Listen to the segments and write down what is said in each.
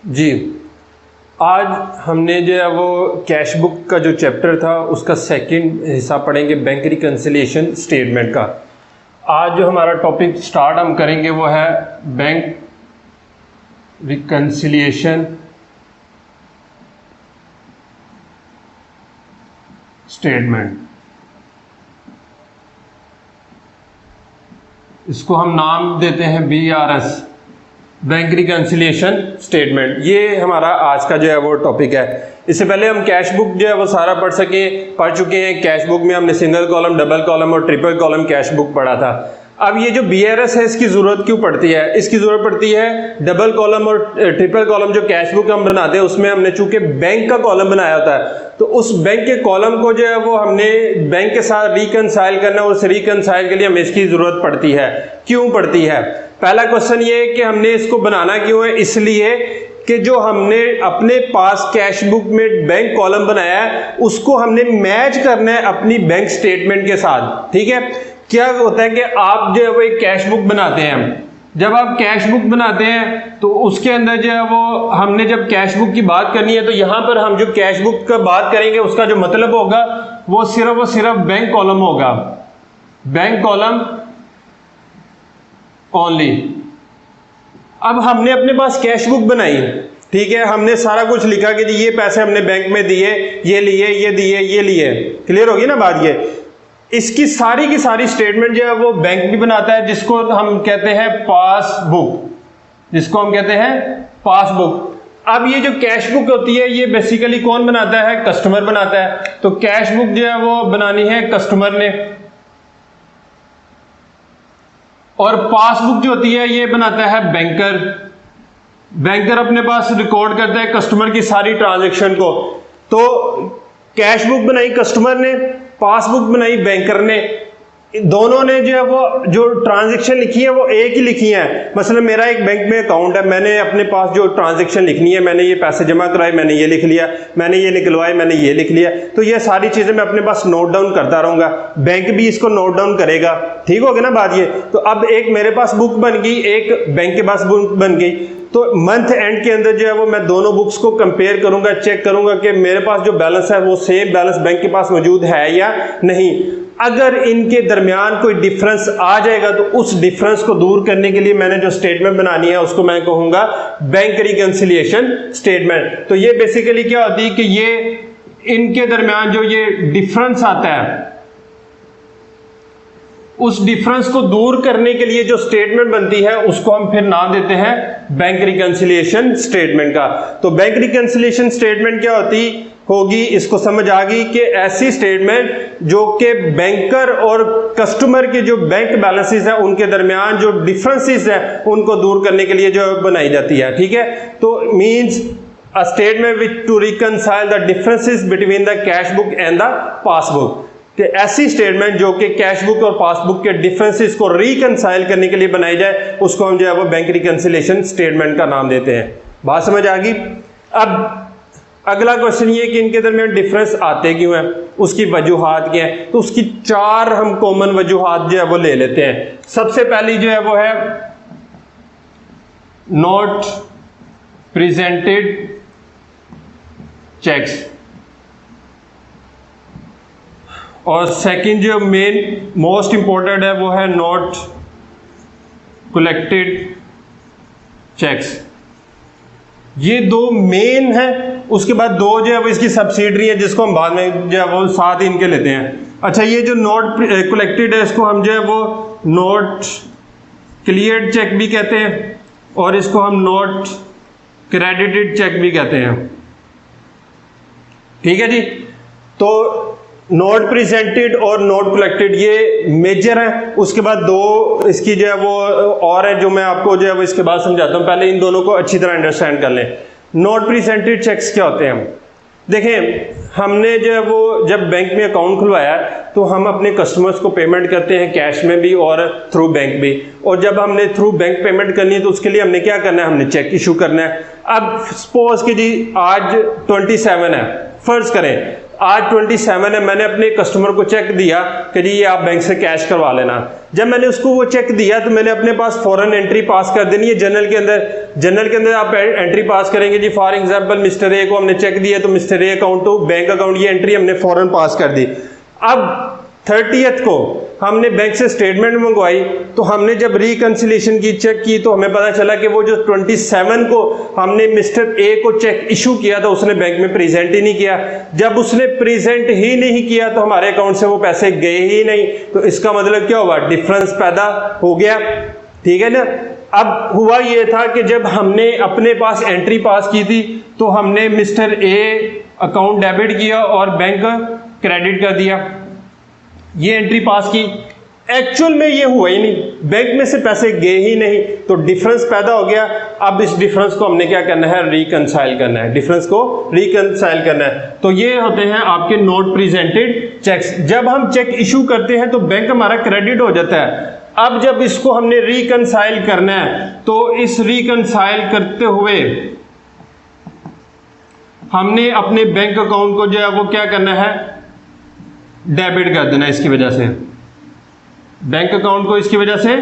जी, आज हमने जो है वो कैश बुक का जो चैप्टर था उसका सेकंड हिस्सा पढ़ेंगे, बैंक रिकन्सिलिएशन स्टेटमेंट का। आज जो हमारा टॉपिक स्टार्ट हम करेंगे वो है बैंक रिकन्सिलिएशन स्टेटमेंट। इसको हम नाम देते हैं BRS, बैंक रिकन्सिलिएशन स्टेटमेंट। ये हमारा आज का जो है वो टॉपिक है। इससे पहले हम कैश बुक जो है वो सारा पढ़ चुके हैं। कैश बुक में हमने सिंगल कॉलम, डबल कॉलम और ट्रिपल कॉलम कैश बुक पढ़ा था। अब ये जो BRS है इसकी ज़रूरत क्यों पड़ती है? इसकी ज़रूरत पड़ती है डबल कॉलम और ट्रिपल कॉलम जो कैश बुक हम बनाते हैं उसमें हमने चूंकि बैंक का कॉलम बनाया होता है, तो उस बैंक के कॉलम को जो है वो हमने बैंक के साथ रिकनसाइल करना, और उस रिकनसाइल के लिए हमें इसकी ज़रूरत पड़ती है। क्यों पड़ती है? पहला क्वेश्चन ये है कि हमने इसको बनाना क्यों है? इसलिए कि जो हमने अपने पास कैश बुक में बैंक कॉलम बनाया है उसको हमने मैच करना है अपनी बैंक स्टेटमेंट के साथ। ठीक है, क्या होता है कि आप जो है वो एक कैश बुक बनाते हैं। जब आप कैश बुक बनाते हैं तो उसके अंदर जो है वो हमने जब कैश बुक की बात करनी है तो यहां पर हम जो कैश बुक का बात करेंगे उसका जो मतलब होगा वो सिर्फ बैंक कॉलम होगा, बैंक कॉलम ओनली। अब हमने अपने पास कैश बुक बनाई, ठीक है, हमने सारा कुछ लिखा कि ये पैसे हमने बैंक में दिए, ये लिए, ये दिए, ये लिए। क्लियर होगी ना बात? ये इसकी सारी की सारी स्टेटमेंट जो है वो बैंक भी बनाता है, जिसको हम कहते हैं पासबुक, जिसको हम कहते हैं पासबुक। अब ये जो कैश बुक होती है ये बेसिकली कौन बनाता है? कस्टमर बनाता है। तो कैश बुक जो है वो बनानी है कस्टमर ने, और पासबुक जो होती है ये बनाता है बैंकर। बैंकर अपने पास रिकॉर्ड करता है कस्टमर की सारी ट्रांजैक्शन को। तो कैश बुक बनाई कस्टमर ने, पासबुक बनाई बैंकर ने। दोनों ने जो है वो जो ट्रांजैक्शन लिखी है वो एक ही लिखी है। मतलब मेरा एक बैंक में अकाउंट है, मैंने अपने पास जो ट्रांजैक्शन लिखनी है, मैंने ये पैसे जमा कराए, मैंने ये लिख लिया, मैंने ये निकलवाए, मैंने ये लिख लिया। तो ये सारी चीजें मैं अपने पास नोट डाउन करता रहूंगा, बैंक भी इसको नोट डाउन करेगा। ठीक हो गया ना बात? ये तो अब एक मेरे पास बुक बन गई, एक बैंक के पास बुक बन गई। तो मंथ एंड के अंदर जो है वो मैं दोनों बुक्स को कंपेयर करूंगा, चेक करूंगा कि मेरे पास जो बैलेंस है वो सेम बैलेंस बैंक के पास मौजूद है या नहीं। अगर इनके दरमियान कोई डिफरेंस आ जाएगा तो उस डिफरेंस को दूर करने के लिए मैंने जो स्टेटमेंट बनानी है उसको मैं कहूंगा बैंक रिकन्सिलिएशन स्टेटमेंट। तो ये बेसिकली क्या होती है कि ये इनके दरमियान जो ये डिफरेंस आता है उस डिफरेंस को दूर करने के लिए जो स्टेटमेंट बनती है उसको हम फिर नाम देते हैं बैंक रिकन्सिलिएशन स्टेटमेंट का। तो बैंक रिकन्सिलिएशन स्टेटमेंट क्या होगी, इसको समझ आ गई कि ऐसी स्टेटमेंट जो कि बैंकर और कस्टमर के जो बैंक बैलेंसेस है उनके दरमियान जो डिफरेंसेस है उनको दूर करने के लिए जो बनाई जाती है। ठीक है, तो means a statement which to reconcile the differences between the cash book and the passbook. कि ऐसी स्टेटमेंट जो कि कैश बुक और पासबुक के डिफरेंसेस को रिकनसाइल करने के लिए बनाई जाए उसको हम जो है वो बैंक रिकन्सिलिएशन स्टेटमेंट का नाम देते हैं। बात समझ आ गई? अब अगला क्वेश्चन ये कि इनके दरमियान डिफरेंस आते क्यों हैं, उसकी वजूहात क्या है? तो उसकी चार हम कॉमन वजूहात जो है वो ले लेते हैं। सबसे पहली जो है वो है नॉट प्रेजेंटेड चेक्स, और सेकंड जो मेन मोस्ट इंपॉर्टेंट है वो है नॉट कलेक्टेड चेक्स। ये दो मेन है। उसके बाद दो जो है वो इसकी सब्सिडरी है जिसको हम बाद में जो है वो साथ इनके लेते हैं। अच्छा, ये जो नॉट कलेक्टेड है इसको हम जो है वो नॉट क्लियर्ड चेक भी कहते हैं, और इसको हम नॉट क्रेडिटेड चेक भी कहते हैं। ठीक है जी, तो नोट प्रेजेंटेड और नोट कलेक्टेड ये मेजर है। उसके बाद दो इसकी जो है वो और है जो मैं आपको जो है वो इसके बाद समझाता हूँ। पहले इन दोनों को अच्छी तरह अंडरस्टैंड कर लें। नोट प्रेजेंटेड चेक्स क्या होते हैं? देखें, हमने जो है वो जब बैंक में अकाउंट खुलवाया तो हम अपने कस्टमर्स को पेमेंट करते हैं कैश में भी और थ्रू बैंक भी। और जब हमने थ्रू बैंक पेमेंट करनी है तो उसके लिए हमने क्या करना है? हमने चेक इशू करना है। अब सपोज कि जी आज 27 है, फर्ज करें आज 27 है, मैंने अपने कस्टमर को चेक दिया कि जी ये आप बैंक से कैश करवा लेना। जब मैंने उसको वो चेक दिया तो मैंने अपने पास फौरन एंट्री पास कर देनी है जर्नल के अंदर आप एंट्री पास करेंगे जी। फॉर एग्जांपल मिस्टर ए को हमने चेक दिया तो mister A account to bank account, ये एंट्री हमने फौरन पास कर दी। अब 30th को हमने बैंक से स्टेटमेंट मंगवाई तो हमने जब रिकंसिलेशन की चेक की तो हमें पता चला कि वो जो 27 को हमने मिस्टर ए को चेक इशू किया था उसने बैंक में प्रेजेंट ही नहीं किया। जब उसने प्रेजेंट ही नहीं किया तो हमारे अकाउंट से वो पैसे गए ही नहीं। तो इसका मतलब क्या हुआ, डिफरेंस पैदा हो गया, ठीक है ना। अब हुआ ये था कि जब हमने अपने पास एंट्री पास की थी तो हमने मिस्टर ए अकाउंट डेबिट किया और बैंक क्रेडिट कर दिया, ये एंट्री पास की। एक्चुअल में ये हुआ ही नहीं, बैंक में से पैसे गए ही नहीं, तो डिफरेंस पैदा हो गया। अब इस डिफरेंस को हमने क्या करना है, रिकंसाइल करना है, डिफरेंस को रिकंसाइल करना है। तो ये होते हैं आपके नॉट प्रेजेंटेड चेक्स। जब हम चेक इशू करते हैं तो बैंक हमारा क्रेडिट हो जाता है। अब जब इसको हमने रिकंसाइल करना है तो इस रिकंसाइल करते हुए हमने अपने बैंक अकाउंट को जो है वो क्या करना है, डेबिट कर देना। इसकी वजह से बैंक अकाउंट को इसकी वजह से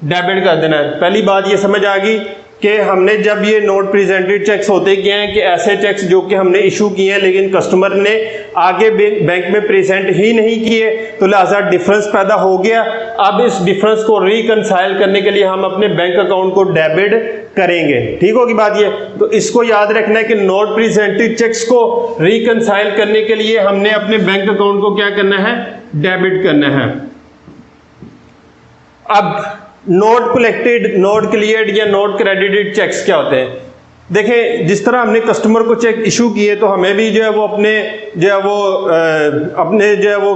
डेबिट कर देना है। पहली बात ये समझ आ गई कि हमने जब ये नोट प्रेजेंटेड चेक्स होते क्या हैं कि ऐसे चेक्स जो कि हमने इशू किए हैं लेकिन कस्टमर ने आगे बैंक में प्रेजेंट ही नहीं किए तो लिहाजा डिफरेंस पैदा हो गया। अब इस डिफरेंस को रिकंसाइल करने के लिए हम अपने बैंक अकाउंट को डेबिट करेंगे, ठीक होगी बात ये। तो इसको याद रखना है कि नोट प्रेजेंटेड चेक्स को रिकंसाइल करने के लिए हमने अपने बैंक अकाउंट को क्या करना है, डेबिट करना है। अब नोट कलेक्टेड, नोट क्लियर्ड या नोट क्रेडिटेड चेक्स क्या होते हैं। देखें, जिस तरह हमने कस्टमर को चेक इशू किए तो हमें भी जो है वो अपने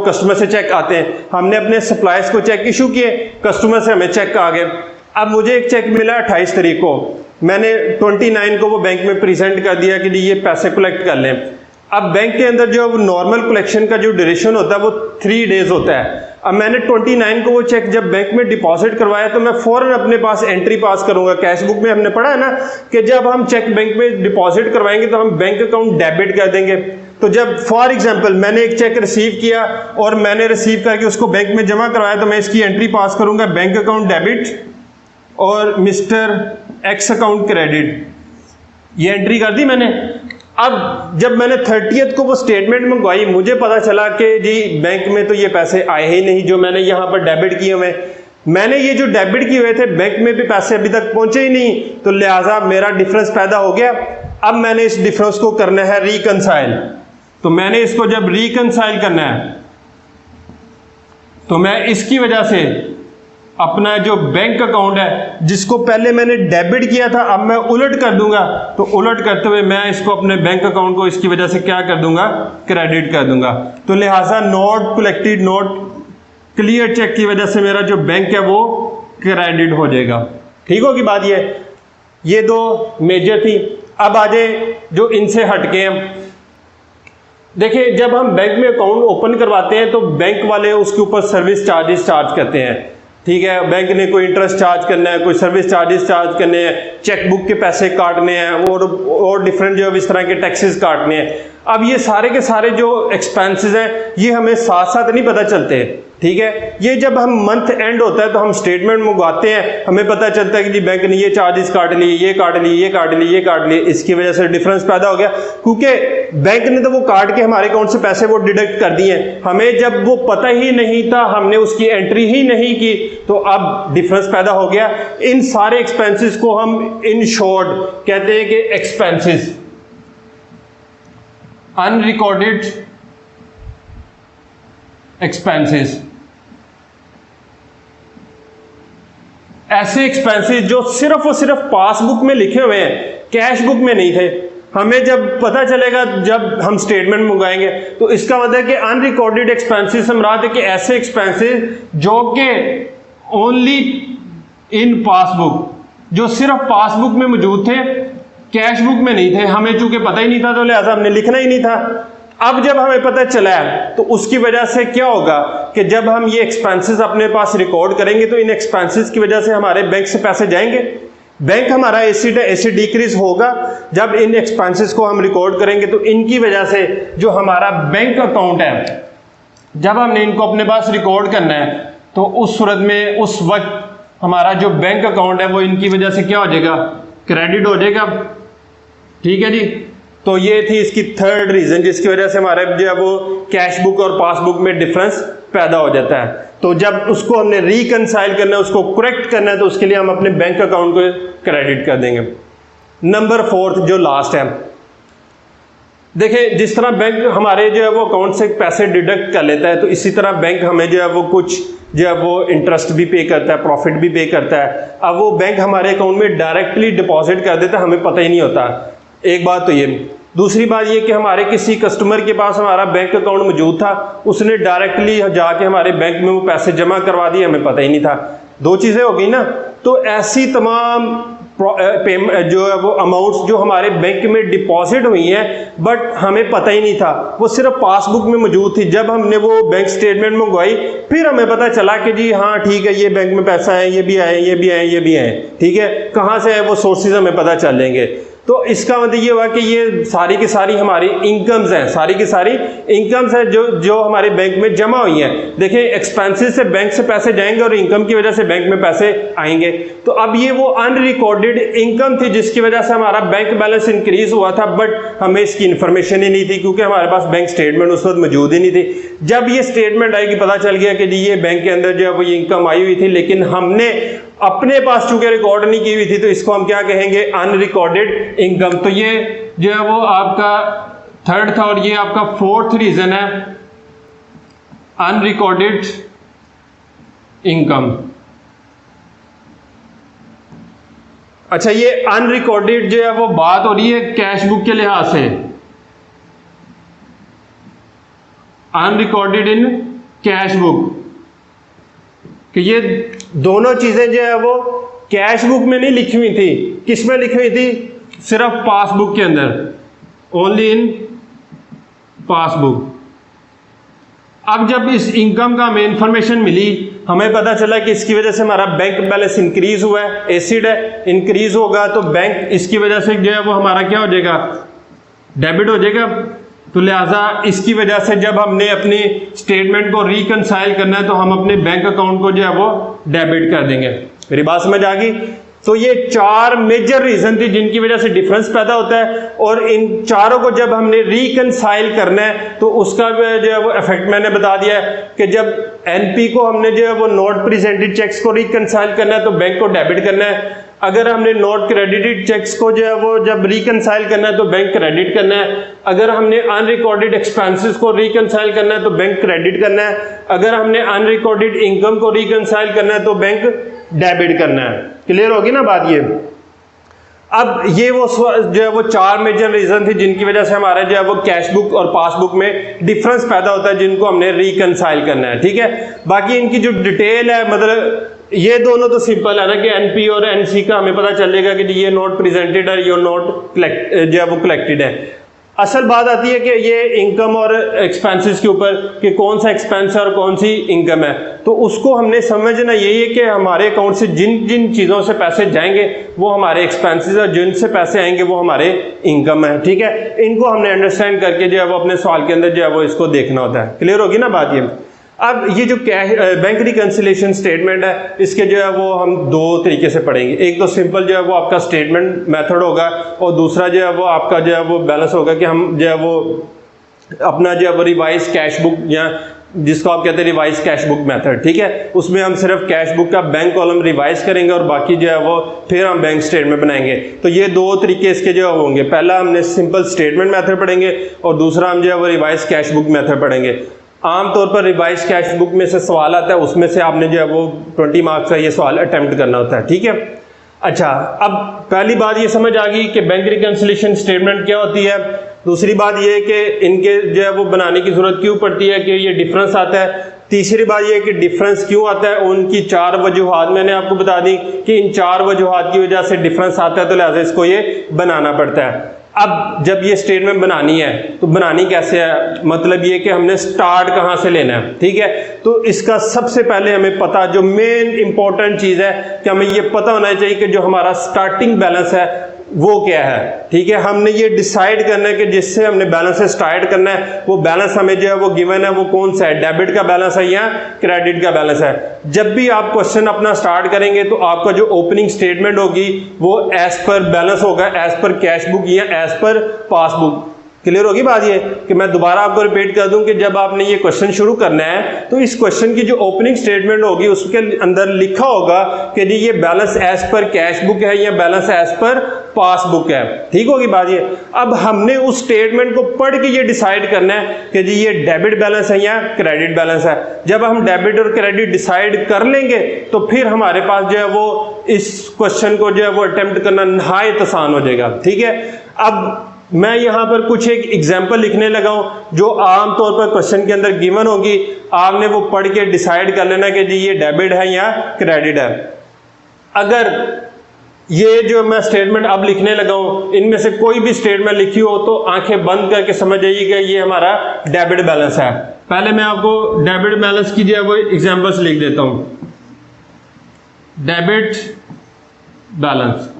कस्टमर से चेक आते हैं। हमने अपने सप्लायर्स को चेक इशू किए, कस्टमर से हमें चेक आ गए। अब मुझे एक चेक मिला 28 तारीख को, मैंने 29 को वो बैंक में प्रेजेंट कर दिया कि ये पैसे कलेक्ट कर लें। अब बैंक के अंदर जो नॉर्मल कलेक्शन का जो ड्यूरेशन होता है वो 3 डेज होता है। अब मैंने 29 को वो चेक जब बैंक में डिपॉजिट करवाया तो मैं फौरन अपने पास एंट्री पास करूंगा। कैश बुक में हमने पढ़ा है ना कि जब हम चेक बैंक में डिपॉजिट करवाएंगे तो हम बैंक अकाउंट डेबिट कर देंगे। तो जब फॉर एग्जांपल मैंने एक चेक रिसीव किया और मैंने रिसीव करके उसको बैंक में जमा करवाया तो मैं इसकी एंट्री पास करूंगा, बैंक अकाउंट डेबिट और मिस्टर एक्स अकाउंट क्रेडिट, ये एंट्री कर दी मैंने। अब जब मैंने 30th को वो स्टेटमेंट मंगवाई मुझे पता चला कि जी बैंक में तो ये पैसे आए ही नहीं जो मैंने यहाँ पर डेबिट किए हुए। मैंने ये जो डेबिट किए हुए थे बैंक में भी पैसे अभी तक पहुंचे ही नहीं, तो लिहाजा मेरा डिफरेंस पैदा हो गया। अब मैंने इस डिफरेंस को करना है रिकंसाइल। तो मैंने इसको जब रिकंसाइल करना है तो मैं इसकी वजह से अपना जो बैंक अकाउंट है जिसको पहले मैंने डेबिट किया था अब मैं उलट कर दूंगा। तो उलट करते हुए मैं इसको अपने बैंक अकाउंट को इसकी वजह से क्या कर दूंगा, क्रेडिट कर दूंगा। तो लिहाजा not collected, not clear cheque की वजह से मेरा जो बैंक है वो क्रेडिट हो जाएगा, ठीक होगी बात ये 2 मेजर थी। अब आ जाए जो इनसे हटके हैं। देखिए, जब हम बैंक में अकाउंट ओपन करवाते हैं तो बैंक वाले उसके ऊपर सर्विस चार्जेस चार्ज करते हैं, ठीक है। बैंक ने कोई इंटरेस्ट चार्ज करना है, कोई सर्विस चार्जेस चार्ज करने हैं, चेकबुक के पैसे काटने हैं और डिफरेंट जो इस तरह के टैक्सेस काटने हैं। अब ये सारे के सारे जो एक्सपेंसेस हैं ये हमें साथ साथ नहीं पता चलते, ठीक है। ये जब हम मंथ एंड होता है तो हम स्टेटमेंट मंगवाते हैं, हमें पता चलता है कि जी बैंक ने ये चार्जेस काट लिए, ये काट लिए, ये काट लिए, ये काट लिए। इसकी वजह से डिफरेंस पैदा हो गया क्योंकि बैंक ने तो वो काट के हमारे अकाउंट से पैसे वो डिडक्ट कर दिए। हमें जब वो पता ही नहीं था, हमने उसकी एंट्री ही नहीं की, तो अब डिफरेंस पैदा हो गया। इन सारे एक्सपेंसेस को हम इन शॉर्ट कहते हैं कि एक्सपेंसेस, अनरिकॉर्डेड एक्सपेंसेस। ऐसे एक्सपेंसेस जो सिर्फ और सिर्फ पासबुक में लिखे हुए हैं, कैश बुक में नहीं थे। हमें जब पता चलेगा जब हम स्टेटमेंट मंगाएंगे तो इसका मतलब है कि अनरिकॉर्डेड एक्सपेंसेस हम रहा थे कि ऐसे एक्सपेंसेस जो कि ओनली इन पासबुक, जो सिर्फ पासबुक में मौजूद थे, कैश बुक में नहीं थे। हमें चूंकि पता ही नहीं था तो लिहाजा हमने लिखना ही नहीं था। अब जब हमें पता चला है तो उसकी वजह से क्या होगा कि जब हम ये एक्सपेंसेस अपने पास रिकॉर्ड करेंगे तो इन एक्सपेंसेस की वजह से हमारे बैंक से पैसे जाएंगे। बैंक हमारा एसिड है, एसिड डिक्रीज होगा जब इन एक्सपेंसेस को हम रिकॉर्ड करेंगे। तो इनकी वजह से जो हमारा बैंक अकाउंट है, जब हमने इनको अपने पास रिकॉर्ड करना है तो उस सूरत में उस वक्त हमारा जो बैंक अकाउंट है वो इनकी वजह से क्या हो जाएगा, क्रेडिट हो जाएगा। ठीक है जी। तो ये थी इसकी थर्ड रीजन जिसकी वजह से हमारे जो है वो कैश बुक और पासबुक में डिफरेंस पैदा हो जाता है। तो जब उसको हमने रिकंसाइल करना है, उसको करेक्ट करना है, तो उसके लिए हम अपने बैंक अकाउंट को क्रेडिट कर देंगे। नंबर फोर्थ जो लास्ट है, देखिए जिस तरह बैंक हमारे जो है वो अकाउंट से पैसे डिडक्ट कर लेता है, तो इसी तरह बैंक हमें जो है वो कुछ जो है वो इंटरेस्ट भी पे करता है, प्रॉफिट भी पे करता है। अब वो बैंक हमारे अकाउंट में डायरेक्टली डिपॉजिट कर देता है, हमें पता ही नहीं होता। एक बात तो ये। दूसरी बात ये कि हमारे किसी कस्टमर के पास हमारा बैंक अकाउंट मौजूद था, उसने डायरेक्टली जाके हमारे बैंक में वो पैसे जमा करवा दिए, हमें पता ही नहीं था। दो चीज़ें हो गई ना। तो ऐसी तमाम जो है वो अमाउंट्स जो हमारे बैंक में डिपॉजिट हुई हैं बट हमें पता ही नहीं था, वो सिर्फ पासबुक में मौजूद थी। जब हमने वो बैंक स्टेटमेंट मंगवाई फिर हमें पता चला कि जी हाँ ठीक है, ये बैंक में पैसा है, ये भी आए, ये भी आए, ये भी आए। ठीक है, कहाँ से है वो सोर्सेज हमें पता चल जाएंगे। तो इसका मतलब ये हुआ कि ये सारी की सारी हमारी इनकम्स हैं, सारी की सारी इनकम्स हैं जो हमारे बैंक में जमा हुई हैं। देखिए एक्सपेंसेस से बैंक से पैसे जाएंगे और इनकम की वजह से बैंक में पैसे आएंगे। तो अब ये वो अनरिकॉर्डेड इनकम थी जिसकी वजह से हमारा बैंक बैलेंस इंक्रीज हुआ था, बट हमें इसकी इन्फॉर्मेशन ही नहीं थी क्योंकि हमारे पास बैंक स्टेटमेंट उस वक्त मौजूद ही नहीं थी। जब ये स्टेटमेंट आएगी पता चल गया कि जी ये बैंक के अंदर जो है वो ये इनकम आई हुई थी, लेकिन हमने अपने पास चूंकि रिकॉर्ड नहीं की हुई थी, तो इसको हम क्या कहेंगे, अनरिकॉर्डेड इनकम। तो ये जो है वो आपका थर्ड था और ये आपका फोर्थ रीजन है, अनरिकॉर्डेड इनकम। अच्छा, ये अनरिकॉर्डेड जो है वो बात हो रही है कैश बुक के लिहाज से, अनरिकॉर्डेड इन कैश बुक, कि ये दोनों चीजें जो है वो कैश बुक में नहीं लिखी हुई थी। किस में लिखी हुई थी, सिर्फ पासबुक के अंदर, ओनली इन पासबुक। अब जब इस इनकम का हमें इंफॉर्मेशन मिली, हमें पता चला कि इसकी वजह से हमारा बैंक बैलेंस इंक्रीज हुआ है, एसिड है, इंक्रीज होगा तो बैंक इसकी वजह से जो है वो हमारा क्या हो जाएगा, डेबिट हो जाएगा। तो लिहाजा इसकी वजह से जब हमने अपनी स्टेटमेंट को रिकंसाइल करना है तो हम अपने बैंक अकाउंट को जो है वो डेबिट कर देंगे। मेरी बात समझ आ गई। तो ये चार मेजर रीजन थी जिनकी वजह से डिफरेंस पैदा होता है, और इन चारों को जब हमने रिकंसाइल करना है तो उसका जो है वो इफेक्ट मैंने बता दिया है कि जब एनपी को हमने जो है वो नॉट प्रेजेंटेड चेक्स को रिकंसाइल करना है तो बैंक को डेबिट करना है। अगर हमने नॉट क्रेडिटेड चेक्स को जो है वो जब रिकंसाइल करना है तो बैंक क्रेडिट करना है। अगर हमने अनरिकॉर्डेड एक्सपेंसेस को रिकंसाइल करना है तो बैंक क्रेडिट करना है। अगर हमने अनरिकॉर्डेड इनकम को रिकंसाइल करना है तो बैंक डेबिट करना है। क्लियर होगी ना बात ये। अब ये वो जो है वो चार मेजर रीजन थे जिनकी वजह से हमारा जो है वो कैश बुक और पासबुक में डिफरेंस पैदा होता है, जिनको हमने रिकंसाइल करना है। ठीक है, बाकी इनकी जो डिटेल है, मतलब ये दोनों तो सिंपल है ना कि एनपी और एनसी का हमें पता चलेगा कि ये नोट प्रेजेंटेड है, ये नोट जो है वो कलेक्टेड है। असल बात आती है कि ये इनकम और एक्सपेंसेस के ऊपर कि कौन सा एक्सपेंस है और कौन सी इनकम है। तो उसको हमने समझना यही है कि हमारे अकाउंट से जिन जिन चीज़ों से पैसे जाएंगे वो हमारे एक्सपेंसेस और जिन से पैसे आएंगे वो हमारे इनकम है। ठीक है, इनको हमने अंडरस्टैंड करके जो है वो अपने सवाल के अंदर जो है वो इसको देखना होता है। क्लियर होगी ना बात ये। अब ये जो बैंक रिकंसिलिएशन स्टेटमेंट है, इसके जो है वो हम दो तरीके से पढ़ेंगे। एक तो सिंपल जो है वो आपका स्टेटमेंट मेथड होगा, और दूसरा जो है वो आपका जो है वो बैलेंस होगा कि हम जो है वो अपना जो है वो रिवाइज कैश बुक, या जिसको आप कहते हैं रिवाइज कैश बुक मेथड। ठीक है, उसमें हम सिर्फ कैश बुक का बैंक कॉलम रिवाइज करेंगे और बाकी जो है वो फिर हम बैंक स्टेटमेंट बनाएंगे। तो ये दो तरीके इसके जो होंगे, पहला हमने सिंपल स्टेटमेंट मेथड पढ़ेंगे और दूसरा हम जो है वो रिवाइज कैश बुक मेथड पढ़ेंगे। आमतौर पर रिवाइज कैश बुक में से सवाल आता है, उसमें से आपने जो है वो 20 मार्क्स का ये सवाल अटेम्प्ट करना होता है। ठीक है, अच्छा, अब पहली बात ये समझ आ गई कि बैंक रिकंसिलिएशन स्टेटमेंट क्या होती है। दूसरी बात ये है कि इनके जो है वो बनाने की जरूरत क्यों पड़ती है, कि ये डिफरेंस आता है। तीसरी बात ये है कि डिफरेंस क्यों आता है, उनकी चार वजूहात मैंने आपको बता दी कि इन चार वजूहात की वजह से डिफरेंस आता है, तो लिहाजा इसको ये बनाना पड़ता है। अब जब ये स्टेटमेंट बनानी है तो बनानी कैसे है, मतलब ये कि हमने स्टार्ट कहाँ से लेना है, ठीक है। तो इसका सबसे पहले हमें पता, जो मेन इंपॉर्टेंट चीज़ है कि हमें ये पता होना चाहिए कि जो हमारा स्टार्टिंग बैलेंस है वो क्या है, ठीक है। हमने ये डिसाइड करना है कि जिससे हमने बैलेंस से स्टार्ट करना है वो बैलेंस हमें जो है वो गिवन है वो कौन सा है, डेबिट का बैलेंस है या क्रेडिट का बैलेंस है। जब भी आप क्वेश्चन अपना स्टार्ट करेंगे तो आपका जो ओपनिंग स्टेटमेंट होगी वो एज पर बैलेंस होगा, एज पर कैश बुक या एज पर पासबुक। क्लियर होगी बात ये कि मैं दोबारा आपको रिपीट कर दूं कि जब आपने ये क्वेश्चन शुरू करना है तो इस क्वेश्चन की जो ओपनिंग स्टेटमेंट होगी उसके अंदर लिखा होगा कि जी ये balance as per cash book है या बैलेंस एज पर पासबुक है, ठीक होगी बात ये। अब हमने उस स्टेटमेंट को पढ़ के ये डिसाइड करना है कि जी ये डेबिट बैलेंस है या क्रेडिट बैलेंस है। जब हम डेबिट और क्रेडिट डिसाइड कर लेंगे तो फिर हमारे पास जो है वो इस क्वेश्चन को जो है वो अटेम्प्ट करना नहायत आसान हो जाएगा, ठीक है। अब मैं यहां पर कुछ एक एग्जांपल लिखने लगा हूं जो आमतौर पर क्वेश्चन के अंदर गिवन होगी, आपने वो पढ़ के डिसाइड कर लेना कि जी ये डेबिट है या क्रेडिट है। अगर ये जो मैं स्टेटमेंट अब लिखने लगा हूं इनमें से कोई भी स्टेटमेंट लिखी हो तो आंखें बंद करके समझ जाइए कि ये हमारा डेबिट बैलेंस है। पहले मैं आपको डेबिट बैलेंस की जो है वो एग्जांपल्स लिख देता हूं। डेबिट बैलेंस,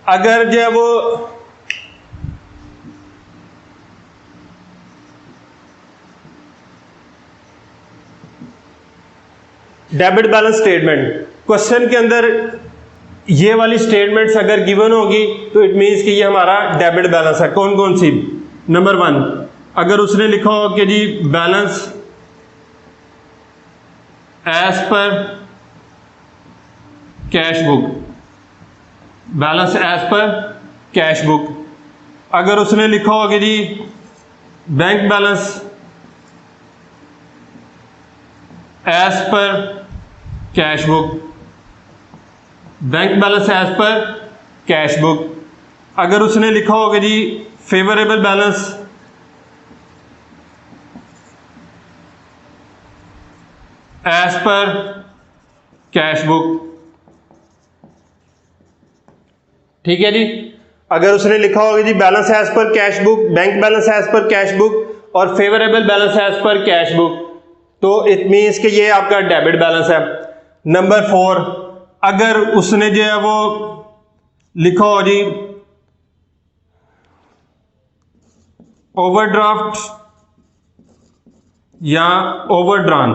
अगर जो है वो डेबिट बैलेंस स्टेटमेंट क्वेश्चन के अंदर ये वाली स्टेटमेंट्स अगर गिवन होगी तो इट मींस कि ये हमारा डेबिट बैलेंस है। कौन कौन सी? नंबर 1, अगर उसने लिखा हो कि जी balance as per cash book, balance as per cash book. अगर उसने लिखा हो कि जी bank balance as per cash book, bank balance as per cash book. अगर उसने लिखा हो कि जी favourable balance as per cash book, ठीक है जी। अगर उसने लिखा होगा जी balance as per cash book, bank balance as per cash book और favourable balance as per cash book, तो इट मींस कि ये आपका डेबिट बैलेंस है। नंबर 4, अगर उसने जो है वो लिखा हो जी ओवरड्राफ्ट या overdrawn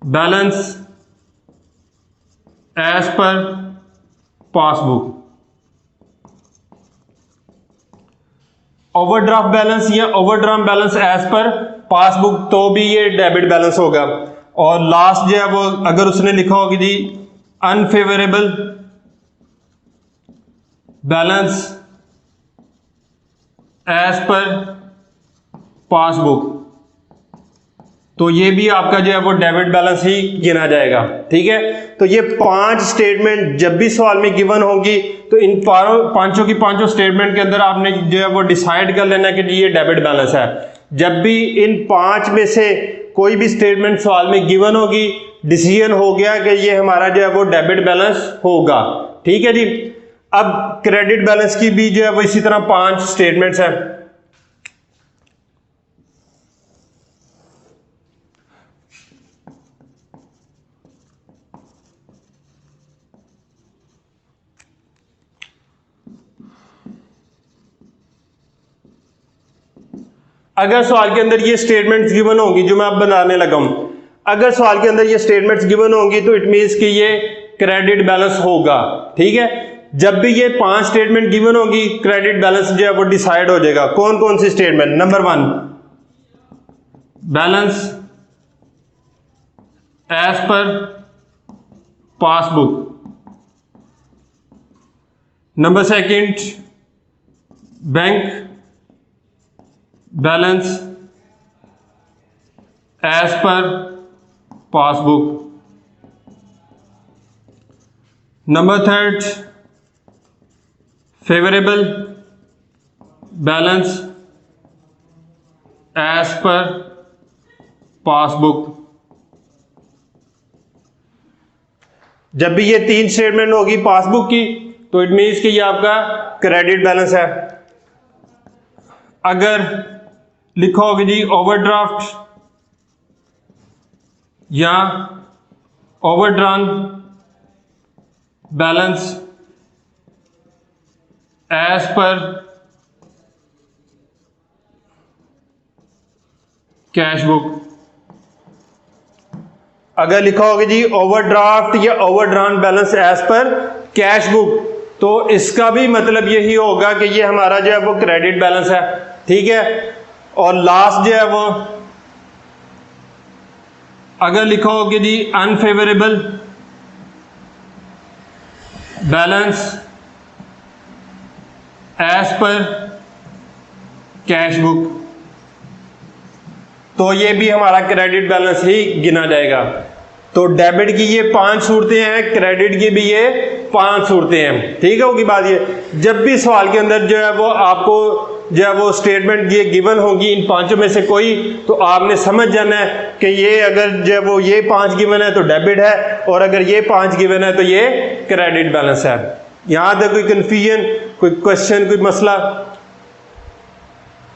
balance as per passbook, overdraft balance या overdrawn balance as per passbook, तो भी ये डेबिट बैलेंस होगा। और लास्ट जो है वो अगर उसने लिखा होगा जी unfavourable balance as per passbook, तो ये भी आपका जो है वो डेबिट बैलेंस ही गिना जाएगा, ठीक है। तो ये 5 स्टेटमेंट जब भी सवाल में गिवन होंगी तो इन पांचों की पांचों स्टेटमेंट के अंदर आपने जो है वो डिसाइड कर लेना कि ये डेबिट बैलेंस है। जब भी इन 5 में से कोई भी स्टेटमेंट सवाल में गिवन होगी, डिसीजन हो गया कि ये हमारा जो है वो डेबिट बैलेंस होगा, ठीक है जी। अब क्रेडिट बैलेंस की भी जो है वो इसी तरह 5 स्टेटमेंट्स हैं। अगर सवाल के अंदर ये स्टेटमेंट्स गिवन होंगी जो मैं अब बनाने लगा हूं, अगर सवाल के अंदर ये स्टेटमेंट्स गिवन होंगी तो इट मींस कि ये क्रेडिट बैलेंस होगा, ठीक है। जब भी ये 5 स्टेटमेंट गिवन होगी क्रेडिट बैलेंस जो है वो डिसाइड हो जाएगा। कौन कौन सी statement? Number 1 balance as per passbook, number 2 bank balance as per passbook, number 3 favourable balance as per passbook, जब भी ये 3 स्टेटमेंट होगी पासबुक की तो इट मीन्स कि ये आपका क्रेडिट बैलेंस है। अगर लिखा होगा जी ओवरड्राफ्ट या overdrawn balance as per cash book, अगर लिखा होगा जी ओवरड्राफ्ट या overdrawn balance as per cash book, तो इसका भी मतलब यही होगा कि ये हमारा जो है वो क्रेडिट बैलेंस है, ठीक है। और लास्ट जो है वो अगर लिखा होगा जी unfavourable balance as per cash book, तो ये भी हमारा क्रेडिट बैलेंस ही गिना जाएगा। तो डेबिट की ये 5 सूरतें हैं, क्रेडिट की भी ये 5 सूरतें हैं, ठीक होगी बात। ये जब भी सवाल के अंदर जो है वो आपको जो है वो स्टेटमेंट ये गिवन होगी इन 5 में से कोई, तो आपने समझ जाना है कि ये अगर जो है वो ये 5 गिवन है तो डेबिट है, और अगर ये 5 गिवन है तो ये क्रेडिट बैलेंस है। यहां तक कोई कंफ्यूजन, कोई क्वेश्चन, कोई मसला?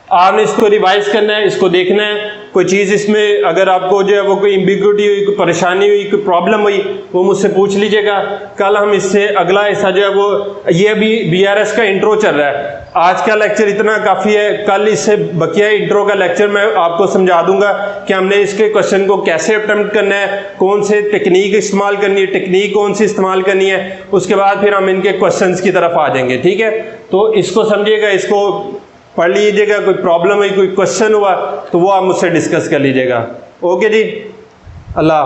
आपने इसको रिवाइज करना है, इसको देखना है, कोई चीज़ इसमें अगर आपको जो है वो कोई एम्बिग्युइटी हुई, कोई परेशानी हुई, कोई प्रॉब्लम हुई, वो मुझसे पूछ लीजिएगा। कल हम इससे अगला हिस्सा जो है वो, ये अभी BRS का इंट्रो चल रहा है, आज का लेक्चर इतना काफ़ी है, कल इससे बकिया इंट्रो का लेक्चर मैं आपको समझा दूंगा कि हमने इसके क्वेश्चन को कैसे अटेम्प्ट करना है, कौन से टेक्निक इस्तेमाल करनी है, टेक्निक कौन सी इस्तेमाल करनी है, उसके बाद फिर हम इनके क्वेश्चंस की तरफ आ जाएंगे, ठीक है। तो इसको समझिएगा, इसको पढ़ लीजिएगा, कोई प्रॉब्लम है, कोई क्वेश्चन हुआ तो वो आप मुझसे डिस्कस कर लीजिएगा। ओके जी, अल्लाह।